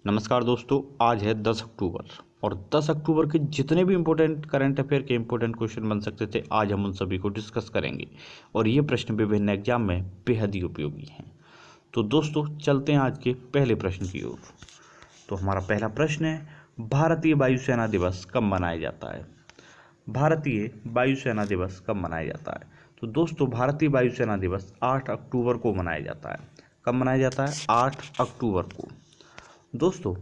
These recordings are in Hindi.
नमस्कार दोस्तों, आज है 10 अक्टूबर और 10 अक्टूबर के जितने भी इम्पोर्टेंट करंट अफेयर के इम्पोर्टेंट क्वेश्चन बन सकते थे, आज हम उन सभी को डिस्कस करेंगे और ये प्रश्न विभिन्न एग्जाम में बेहद ही उपयोगी हैं। तो दोस्तों चलते हैं आज के पहले प्रश्न की ओर। तो हमारा पहला प्रश्न है, भारतीय वायुसेना दिवस कब मनाया जाता है? भारतीय वायुसेना दिवस कब मनाया जाता है? तो दोस्तों भारतीय वायुसेना दिवस 8 अक्टूबर को मनाया जाता है। कब मनाया जाता है? 8 अक्टूबर को। दोस्तों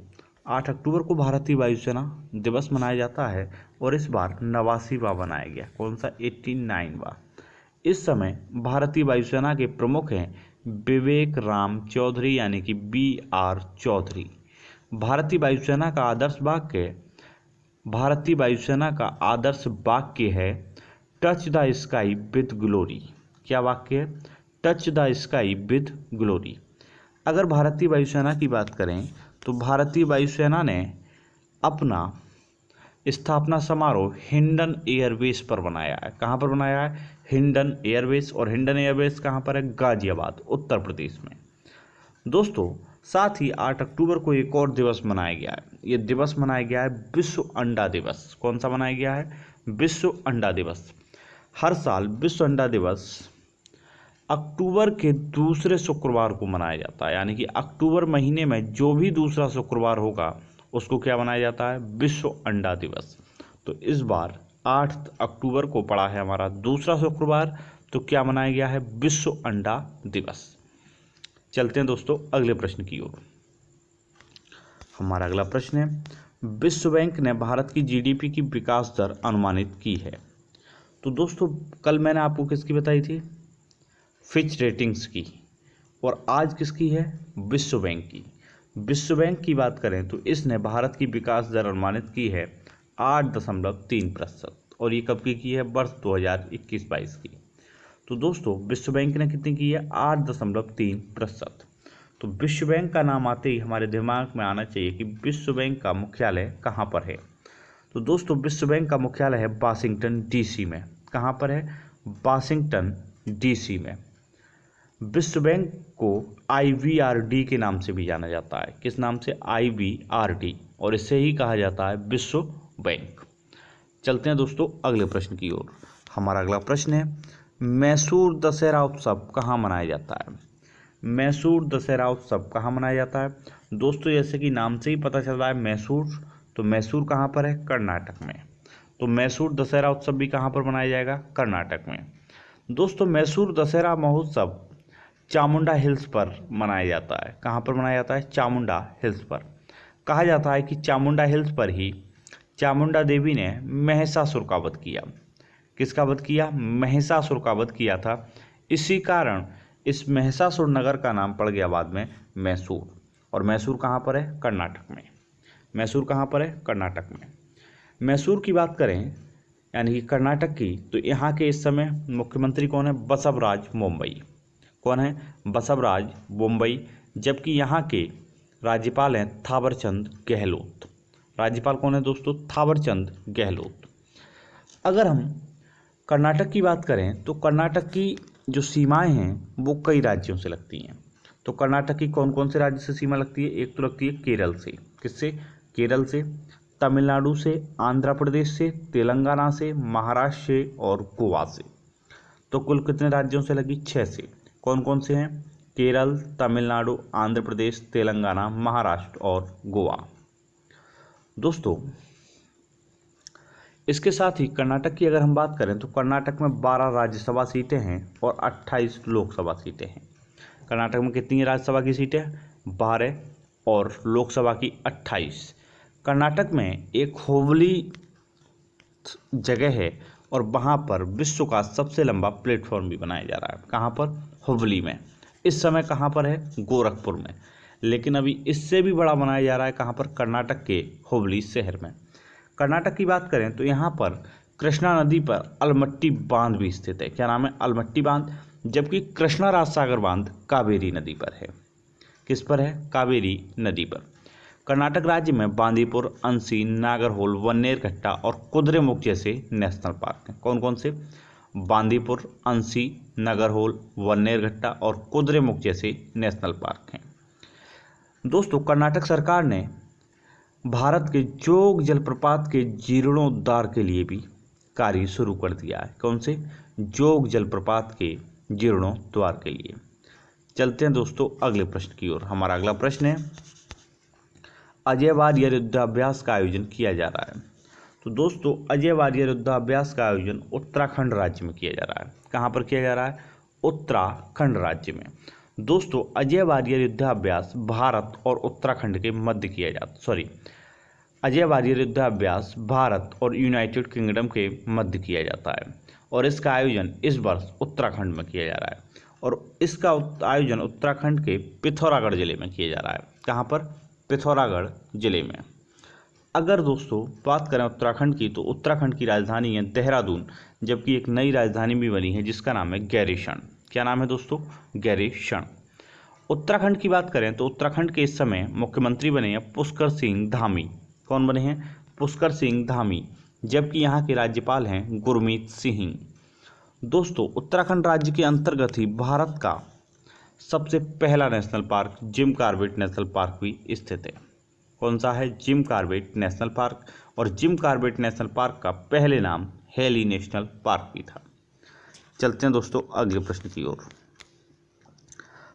8 अक्टूबर को भारतीय वायुसेना दिवस मनाया जाता है और इस बार 89वां बनाया गया। कौन सा? 89वां। इस समय भारतीय वायुसेना के प्रमुख हैं विवेक राम चौधरी यानी कि BR चौधरी। भारतीय वायुसेना का आदर्श वाक्य है touch the sky with glory. क्या वाक्य है? Touch the sky with glory. अगर भारतीय वायुसेना की बात करें तो भारतीय वायुसेना ने अपना स्थापना समारोह हिंडन एयरबेस पर बनाया है। कहाँ पर बनाया है? हिंडन एयरबेस। और हिंडन एयरबेस कहाँ पर है? गाजियाबाद, उत्तर प्रदेश में। दोस्तों साथ ही 8 अक्टूबर को एक और दिवस मनाया गया है। ये दिवस मनाया गया है विश्व अंडा दिवस। कौन सा मनाया गया है? विश्व अंडा दिवस। हर साल विश्व अंडा दिवस अक्टूबर के दूसरे शुक्रवार को मनाया जाता है, यानी कि अक्टूबर महीने में जो भी दूसरा शुक्रवार होगा उसको क्या मनाया जाता है? विश्व अंडा दिवस। तो इस बार 8 अक्टूबर को पड़ा है हमारा दूसरा शुक्रवार, तो क्या मनाया गया है? विश्व अंडा दिवस। चलते हैं दोस्तों अगले प्रश्न की ओर। हमारा अगला प्रश्न है, विश्व बैंक ने भारत की GDP की विकास दर अनुमानित की है। तो दोस्तों कल मैंने आपको किसकी बताई थी? फिच रेटिंग्स की। और आज किसकी है? विश्व बैंक की। विश्व बैंक की बात करें तो इसने भारत की विकास दर अनुमानित की है 8.3%। और ये कब की है? वर्ष 2021-22 की। तो दोस्तों विश्व बैंक ने कितनी की है? 8.3%। तो विश्व बैंक का नाम आते ही हमारे दिमाग में आना चाहिए कि विश्व बैंक का मुख्यालय कहाँ पर है। तो दोस्तों विश्व बैंक का मुख्यालय है वाशिंगटन DC में। कहाँ पर है? वाशिंगटन DC में। विश्व बैंक को IBRD के नाम से भी जाना जाता है। किस नाम से? IBRD। और इसे ही कहा जाता है विश्व बैंक। चलते हैं दोस्तों अगले प्रश्न की ओर। हमारा अगला प्रश्न है, मैसूर दशहरा उत्सव कहाँ मनाया जाता है? मैसूर दशहरा उत्सव कहाँ मनाया जाता है? दोस्तों जैसे कि नाम से ही पता चल रहा है मैसूर, तो मैसूर कहाँ पर है? कर्नाटक में। तो मैसूर दशहरा उत्सव भी कहाँ पर मनाया जाएगा? कर्नाटक में। दोस्तों मैसूर दशहरा महोत्सव चामुंडा हिल्स पर मनाया जाता है। कहाँ पर मनाया जाता है? चामुंडा हिल्स पर। कहा जाता है कि चामुंडा हिल्स पर ही चामुंडा देवी ने महिषासुर का वध किया। किसका वध किया? महिषासुर का वध किया था। इसी कारण इस महिषासुर नगर का नाम पड़ गया बाद में मैसूर। और मैसूर कहाँ पर है? कर्नाटक में। मैसूर कहाँ पर है? कर्नाटक में। मैसूर की बात करें यानी कि कर्नाटक की, तो यहाँ के इस समय मुख्यमंत्री कौन है? बसवराज मुंबई। कौन है? बसवराज मुंबई। जबकि यहाँ के राज्यपाल हैं थावरचंद गहलोत। राज्यपाल कौन है दोस्तों? थावरचंद गहलोत। अगर हम कर्नाटक की बात करें तो कर्नाटक की जो सीमाएं हैं वो कई राज्यों से लगती हैं। तो कर्नाटक की कौन कौन से राज्य से सीमा लगती है? एक तो लगती है केरल से। किससे? केरल से। तमिलनाडु से, आंध्र प्रदेश से, तेलंगाना से, महाराष्ट्र से और गोवा से। तो कुल कितने राज्यों से लगी? 6 से। कौन कौन से हैं? केरल, तमिलनाडु, आंध्र प्रदेश, तेलंगाना, महाराष्ट्र और गोवा। दोस्तों इसके साथ ही कर्नाटक की अगर हम बात करें तो कर्नाटक में 12 राज्यसभा सीटें हैं और 28 लोकसभा सीटें हैं। कर्नाटक में कितनी राज्यसभा की सीटें? 12 और लोकसभा की 28। कर्नाटक में एक हुबली जगह है और वहाँ पर विश्व का सबसे लंबा प्लेटफॉर्म भी बनाया जा रहा है। कहाँ पर? हुबली में। इस समय कहाँ पर है? गोरखपुर में। लेकिन अभी इससे भी बड़ा बनाया जा रहा है। कहाँ पर? कर्नाटक के हुबली शहर में। कर्नाटक की बात करें तो यहाँ पर कृष्णा नदी पर अलमट्टी बांध भी स्थित है। क्या नाम है? अलमट्टी बांध। जबकि कृष्णा राज सागर बांध कावेरी नदी पर है। किस पर है? कावेरी नदी पर। कर्नाटक राज्य में बांदीपुर, अंसी, नागरहोल, वन्नेरघट्टा और कुद्रेमुख जैसे नेशनल पार्क हैं। कौन कौन से? बांदीपुर, अंसी, नागरहोल, वन्नेरघट्टा और कुद्रेमुख जैसे नेशनल पार्क हैं। दोस्तों कर्नाटक सरकार ने भारत के जोग जलप्रपात के जीर्णोद्धार के लिए भी कार्य शुरू कर दिया है। कौन से? जोग जलप्रपात के जीर्णोद्धार के लिए। चलते हैं दोस्तों अगले प्रश्न की ओर। हमारा अगला प्रश्न है, अजय वारियर युद्धाभ्यास का आयोजन किया जा रहा है। तो दोस्तों अजय वारियर युद्धाभ्यास का आयोजन उत्तराखंड राज्य में किया जा रहा है। कहाँ पर किया जा रहा है? उत्तराखंड राज्य में। दोस्तों अजय वारियर युद्धाभ्यास भारत और उत्तराखंड के मध्य किया जाता अजय वारियर युद्धाभ्यास भारत और यूनाइटेड किंगडम के मध्य किया जाता है और इसका आयोजन इस वर्ष उत्तराखंड में किया जा रहा है और इसका आयोजन उत्तराखंड के पिथौरागढ़ जिले में किया जा रहा है। कहाँ पर? पिथौरागढ़ जिले में। अगर दोस्तों बात करें उत्तराखंड की, तो उत्तराखंड की राजधानी है देहरादून, जबकि एक नई राजधानी भी बनी है जिसका नाम है गैरीसैंण। क्या नाम है दोस्तों? गैरीसैंण। उत्तराखंड की बात करें तो उत्तराखंड के इस समय मुख्यमंत्री बने हैं पुष्कर सिंह धामी। कौन बने हैं? पुष्कर सिंह धामी, जबकि यहाँ के राज्यपाल हैं गुरमीत सिंह। दोस्तों उत्तराखंड राज्य के अंतर्गत ही भारत का सबसे पहला national park Jim Corbett national park भी स्थित है। कौन सा है? Jim Corbett national park. और जिम कॉर्बेट नेशनल पार्क का पहले नाम हेली नेशनल पार्क भी था। चलते हैं दोस्तों अगले प्रश्न की ओर।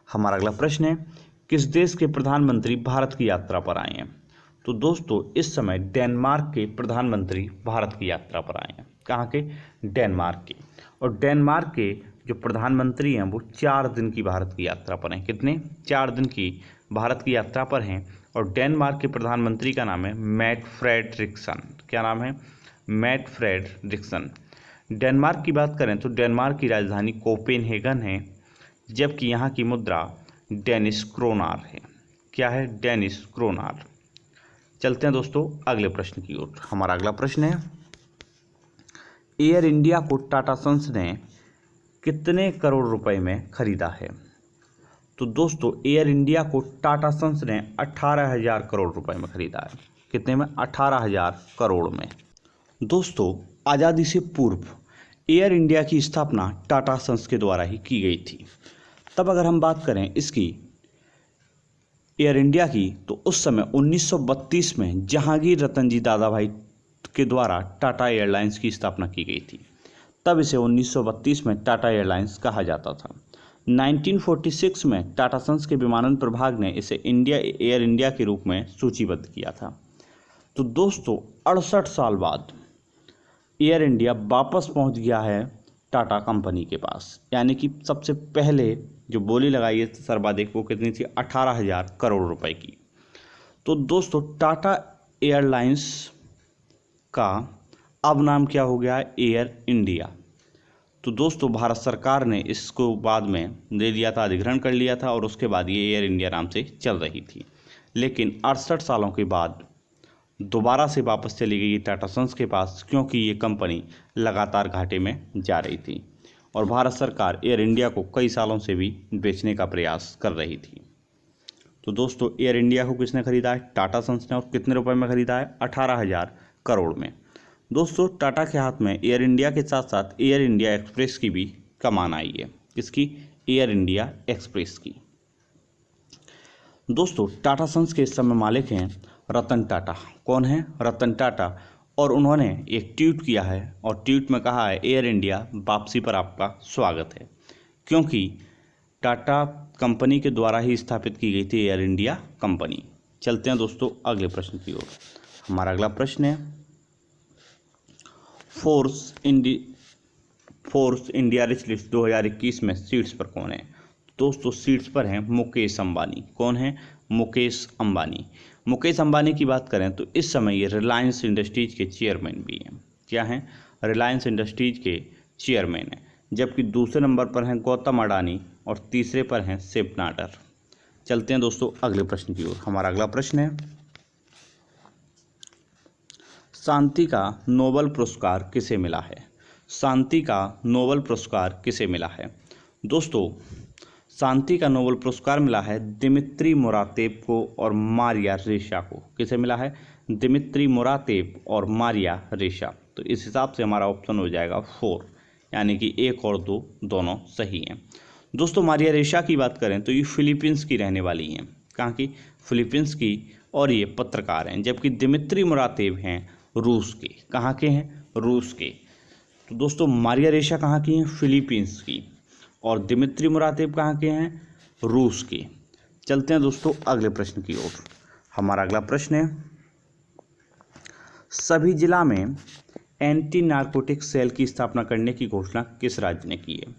हमारा अगला प्रश्न है, किस देश के प्रधानमंत्री भारत की यात्रा पर आए हैं? तो दोस्तों इस समय डेनमार्क के प्रधानमंत्री भारत की यात्रा पर आए हैं। कहाँ के? डेनमार्क के। और डेनमार्क के जो प्रधानमंत्री हैं वो 4 दिन की भारत की यात्रा पर हैं। कितने? 4 दिन की भारत की यात्रा पर हैं। और डेनमार्क के प्रधानमंत्री का नाम है मैट फ्रेडरिक्सन। क्या नाम है? Mat Frederiksen. डेनमार्क की बात करें तो डेनमार्क की राजधानी कोपेनहेगन है, जबकि यहाँ की मुद्रा डेनिश क्रोनार है। क्या है? डेनिश क्रोनार। चलते हैं दोस्तों अगले प्रश्न की ओर। हमारा अगला प्रश्न है, एयर इंडिया को टाटा सन्स ने कितने करोड़ रुपए में खरीदा है? तो दोस्तों एयर इंडिया को टाटा सन्स ने 18,000 करोड़ रुपए में खरीदा है। कितने में? 18,000 करोड़ में। दोस्तों आज़ादी से पूर्व एयर इंडिया की स्थापना टाटा सन्स के द्वारा ही की गई थी। तब अगर हम बात करें इसकी एयर इंडिया की, तो उस समय 1932 में जहांगीर रतन जी दादाभाई के द्वारा टाटा एयरलाइंस की स्थापना की गई थी। तब इसे 1932 में टाटा एयरलाइंस कहा जाता था। 1946 में टाटा सन्स के विमानन प्रभाग ने इसे एयर इंडिया के रूप में सूचीबद्ध किया था। तो दोस्तों 68 साल बाद एयर इंडिया वापस पहुंच गया है टाटा कंपनी के पास, यानी कि सबसे पहले जो बोली लगाई है सर्वाधिक वो कितनी थी? 18,000 करोड़ रुपए की। तो दोस्तों टाटा एयरलाइंस का अब नाम क्या हो गया है? Air India. तो दोस्तों भारत सरकार ने इसको बाद में दे दिया था, अधिग्रहण कर लिया था और उसके बाद ये एयर इंडिया नाम से चल रही थी। लेकिन 68 सालों के बाद दोबारा से वापस चली गई टाटा सन्स के पास, क्योंकि ये कंपनी लगातार घाटे में जा रही थी और भारत सरकार एयर इंडिया को कई सालों से भी बेचने का प्रयास कर रही थी। तो दोस्तों एयर इंडिया को किसने खरीदा है? टाटा सन्स ने। और कितने रुपए में खरीदा है? 18,000 करोड़ में। दोस्तों टाटा के हाथ में एयर इंडिया के साथ साथ एयर इंडिया एक्सप्रेस की भी कमान आई है। किसकी? एयर इंडिया एक्सप्रेस की। दोस्तों टाटा सन्स के इस समय मालिक हैं रतन टाटा। कौन है? रतन टाटा। और उन्होंने एक ट्वीट किया है और ट्वीट में कहा है, एयर इंडिया वापसी पर आपका स्वागत है, क्योंकि टाटा कंपनी के द्वारा ही स्थापित की गई थी एयर इंडिया कंपनी। चलते हैं दोस्तों अगले प्रश्न की ओर। हमारा अगला प्रश्न है, फोर्ब्स इंडिया रिच लिस्ट 2021 में सीट्स पर कौन है? दोस्तों सीट्स पर हैं मुकेश अंबानी। कौन है? मुकेश अंबानी। मुकेश अंबानी की बात करें तो इस समय ये रिलायंस इंडस्ट्रीज के चेयरमैन भी हैं। क्या हैं? रिलायंस इंडस्ट्रीज के चेयरमैन हैं। जबकि दूसरे नंबर पर हैं गौतम अडानी और तीसरे पर हैं शिव नाडर। चलते हैं दोस्तों अगले प्रश्न की ओर। हमारा अगला प्रश्न है, शांति का नोबेल पुरस्कार किसे मिला है? शांति का नोबेल पुरस्कार किसे मिला है? दोस्तों शांति का नोबेल पुरस्कार मिला है दिमित्री मोरातेव को और मारिया रेशा को। किसे मिला है? दिमित्री मोरातेव और मारिया रेशा। तो इस हिसाब से हमारा ऑप्शन हो जाएगा 4, यानी कि 1 और 2 दोनों सही हैं। दोस्तों मारिया रेशा की बात करें तो ये फिलीपींस की रहने वाली हैं। कहाँ की, फिलीपींस की, और ये पत्रकार हैं। जबकि दिमित्री मुरादेव हैं रूस के, कहाँ के हैं, रूस के। तो दोस्तों मारिया रेशा कहाँ की हैं, फिलीपींस की, और दिमित्री मुरादेव कहाँ के हैं, रूस के। चलते हैं दोस्तों अगले प्रश्न की ओर। हमारा अगला प्रश्न है, सभी जिला में एंटी नारकोटिक सेल की स्थापना करने की घोषणा किस राज्य ने की है।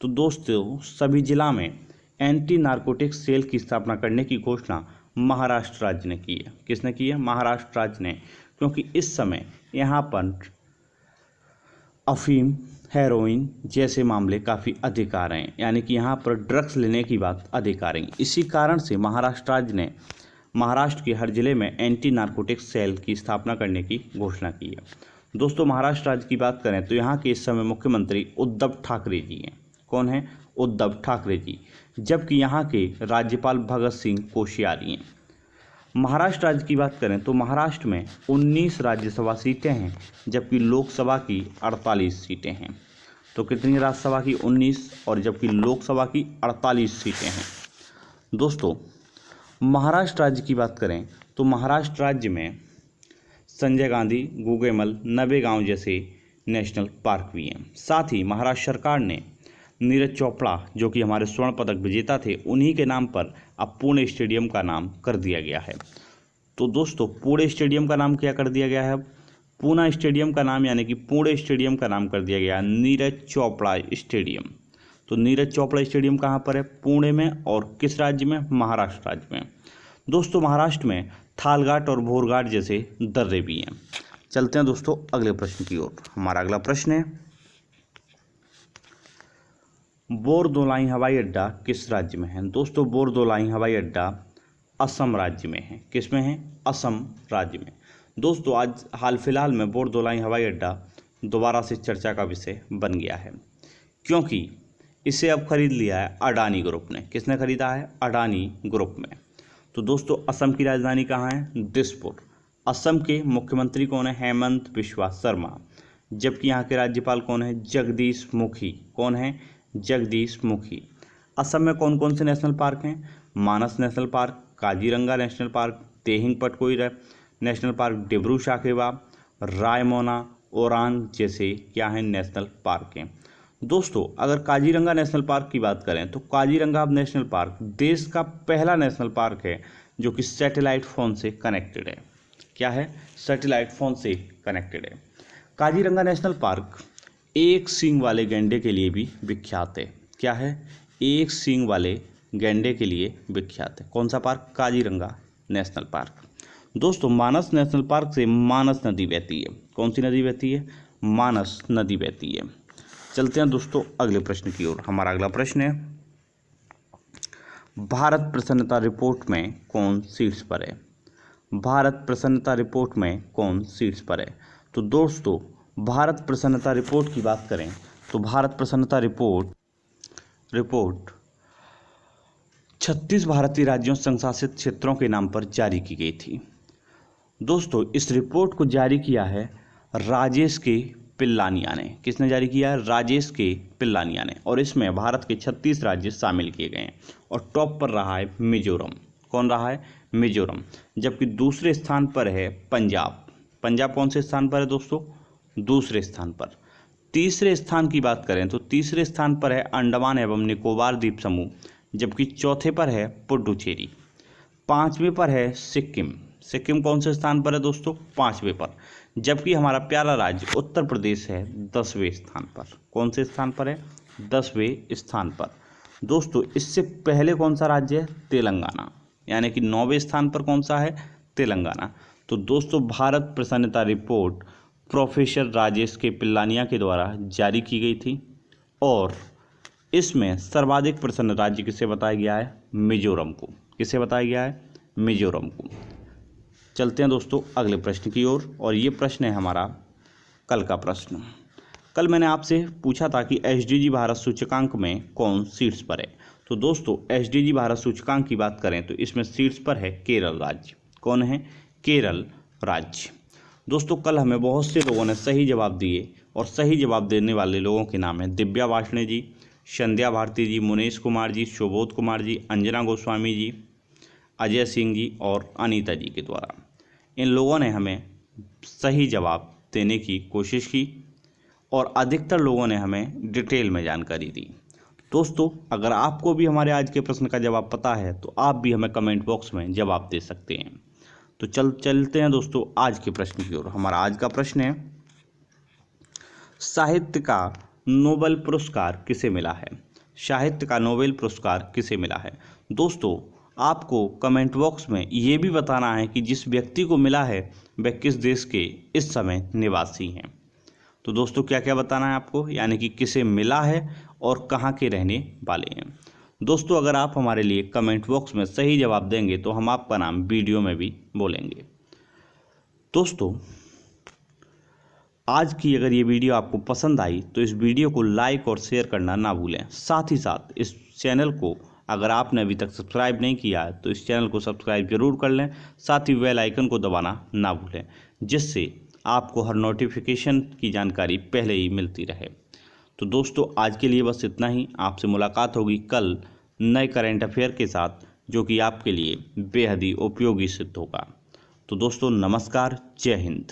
तो दोस्तों सभी जिला में एंटी नारकोटिक सेल की स्थापना करने की घोषणा महाराष्ट्र राज्य ने की है। किसने की है, महाराष्ट्र राज्य ने, क्योंकि इस समय यहाँ पर अफीम, हेरोइन जैसे मामले काफ़ी अधिक आ रहे हैं, यानी कि यहाँ पर ड्रग्स लेने की बात अधिक आ रही है। इसी कारण से महाराष्ट्र राज्य ने महाराष्ट्र के हर जिले में एंटी नारकोटिक सेल की स्थापना करने की घोषणा की है। दोस्तों महाराष्ट्र राज्य की बात करें तो यहाँ के इस समय मुख्यमंत्री उद्धव ठाकरे जी हैं। कौन है, उद्धव ठाकरे जी। जबकि यहाँ के राज्यपाल भगत सिंह कोश्यारी हैं। महाराष्ट्र राज्य की बात करें तो महाराष्ट्र में 19 राज्यसभा सीटें हैं, जबकि लोकसभा की 48 सीटें हैं। तो कितनी, राज्यसभा की 19 और जबकि लोकसभा की 48 सीटें हैं। दोस्तों महाराष्ट्र राज्य की बात करें तो महाराष्ट्र राज्य में संजय गांधी, गुगेमल, नवेगांव जैसे नेशनल पार्क भी हैं। साथ ही महाराष्ट्र सरकार ने नीरज चोपड़ा जो कि हमारे स्वर्ण पदक विजेता थे, उन्हीं के नाम पर अब पुणे स्टेडियम का नाम कर दिया गया है। तो दोस्तों पुणे स्टेडियम का नाम क्या कर दिया गया है, पूना स्टेडियम का नाम यानी कि पुणे स्टेडियम का नाम कर दिया गया है नीरज चोपड़ा स्टेडियम। तो नीरज चोपड़ा स्टेडियम कहाँ पर है, पुणे में, और किस राज्य में, महाराष्ट्र राज्य में। दोस्तों महाराष्ट्र में थालघाट और भोरघाट जैसे दर्रे भी हैं। चलते हैं दोस्तों अगले प्रश्न की ओर। हमारा अगला प्रश्न है, बोरदोलाई हवाई अड्डा किस राज्य में है। दोस्तों बोरदोलाई हवाई अड्डा असम राज्य में है। किस में है, असम राज्य में। दोस्तों आज हाल फिलहाल में बोरदोलाई हवाई अड्डा दोबारा से चर्चा का विषय बन गया है, क्योंकि इसे अब खरीद लिया है अडानी ग्रुप ने। किसने खरीदा है, अडानी ग्रुप में। तो दोस्तों असम की राजधानी कहाँ है, दिसपुर। असम के मुख्यमंत्री कौन है, हेमंत बिस्वा शर्मा। जबकि यहाँ के राज्यपाल कौन है, जगदीश मुखी। कौन है, जगदीश मुखी। असम में कौन कौन से नेशनल पार्क हैं, Manas national park, Kaziranga national park, Dehing Patkai national park, Dibru Saikhowa, Raimona, Orang जैसे क्या हैं, नेशनल पार्क हैं। दोस्तों अगर काजीरंगा नेशनल पार्क की बात करें तो काजीरंगा नेशनल पार्क देश का पहला नेशनल पार्क है जो कि सैटेलाइट फ़ोन से कनेक्टेड है। क्या है, सैटेलाइट फ़ोन से कनेक्टेड है। काजीरंगा नेशनल पार्क एक सींग वाले गैंडे के लिए भी विख्यात है। क्या है, एक सींग वाले गैंडे के लिए विख्यात है। कौन सा पार्क, काजीरंगा नेशनल पार्क। दोस्तों मानस नेशनल पार्क से मानस नदी बहती है। कौन सी नदी बहती है, मानस नदी बहती है। चलते हैं दोस्तों अगले प्रश्न की ओर। हमारा अगला प्रश्न है, भारत प्रसन्नता रिपोर्ट में कौन शीर्ष पर है। भारत प्रसन्नता रिपोर्ट में कौन शीर्ष पर है। तो दोस्तों भारत प्रसन्नता रिपोर्ट की बात करें तो भारत प्रसन्नता रिपोर्ट 36 भारतीय राज्यों संशासित क्षेत्रों के नाम पर जारी की गई थी। दोस्तों इस रिपोर्ट को जारी किया है राजेश के पिल्लानिया ने। किसने जारी किया है, राजेश के पिल्लानिया ने। और इसमें भारत के 36 राज्य शामिल किए गए हैं और टॉप पर रहा है मिजोरम। कौन रहा है, मिजोरम। जबकि दूसरे स्थान पर है पंजाब। पंजाब कौन से स्थान पर है दोस्तों, दूसरे स्थान पर। तीसरे स्थान की बात करें तो तीसरे स्थान पर है अंडमान एवं निकोबार द्वीप समूह, जबकि चौथे पर है पुडुचेरी। पांचवें पर है सिक्किम। सिक्किम कौन से स्थान पर है दोस्तों, पांचवें पर। जबकि हमारा प्यारा राज्य उत्तर प्रदेश है 10वें स्थान पर। कौन से स्थान पर है, 10वें स्थान पर। दोस्तों इससे पहले कौन सा राज्य है, तेलंगाना, यानी कि 9वें स्थान पर कौन सा है, तेलंगाना। तो दोस्तों भारत प्रसन्नता रिपोर्ट प्रोफेसर राजेश के पिल्लानिया के द्वारा जारी की गई थी और इसमें सर्वाधिक प्रसन्न राज्य किसे बताया गया है, मिजोरम को। किसे बताया गया है, मिजोरम को। चलते हैं दोस्तों अगले प्रश्न की ओर और ये प्रश्न है हमारा कल का प्रश्न। कल मैंने आपसे पूछा था कि एसडीजी भारत सूचकांक में कौन शीर्ष पर है। तो दोस्तों एसडीजी भारत सूचकांक की बात करें तो इसमें शीर्ष पर है केरल राज्य। कौन है, केरल राज्य। दोस्तों कल हमें बहुत से लोगों ने सही जवाब दिए और सही जवाब देने वाले लोगों के नाम हैं दिव्या वार्ष्णेय जी, संध्या भारती जी, मुनेश कुमार जी, सुबोध कुमार जी, अंजना गोस्वामी जी, अजय सिंह जी और अनीता जी के द्वारा। इन लोगों ने हमें सही जवाब देने की कोशिश की और अधिकतर लोगों ने हमें डिटेल में जानकारी दी। दोस्तों, अगर आपको भी हमारे आज के प्रश्न का जवाब पता है तो आप भी हमें कमेंट बॉक्स में जवाब दे सकते हैं। तो चलते हैं दोस्तों आज के प्रश्न की ओर। हमारा आज का प्रश्न है, साहित्य का नोबेल पुरस्कार किसे मिला है? साहित्य का नोबेल पुरस्कार किसे मिला है? दोस्तों, आपको कमेंट बॉक्स में ये भी बताना है कि जिस व्यक्ति को मिला है वह किस देश के इस समय निवासी हैं। तो दोस्तों, क्या क्या बताना है आपको, यानी कि किसे मिला है और कहाँ के रहने वाले हैं। दोस्तों, अगर आप हमारे लिए कमेंट बॉक्स में सही जवाब देंगे तो हम आपका नाम वीडियो में भी बोलेंगे। दोस्तों, आज की अगर ये वीडियो आपको पसंद आई तो इस वीडियो को लाइक और शेयर करना ना भूलें। साथ ही साथ इस चैनल को अगर आपने अभी तक सब्सक्राइब नहीं किया है तो इस चैनल को सब्सक्राइब जरूर कर लें। साथ ही बेल आइकन को दबाना ना भूलें, जिससे आपको हर नोटिफिकेशन की जानकारी पहले ही मिलती रहे। तो दोस्तों, आज के लिए बस इतना ही। आपसे मुलाकात होगी कल नए करंट अफेयर के साथ, जो कि आपके लिए बेहद ही उपयोगी सिद्ध होगा। तो दोस्तों, नमस्कार, जय हिंद।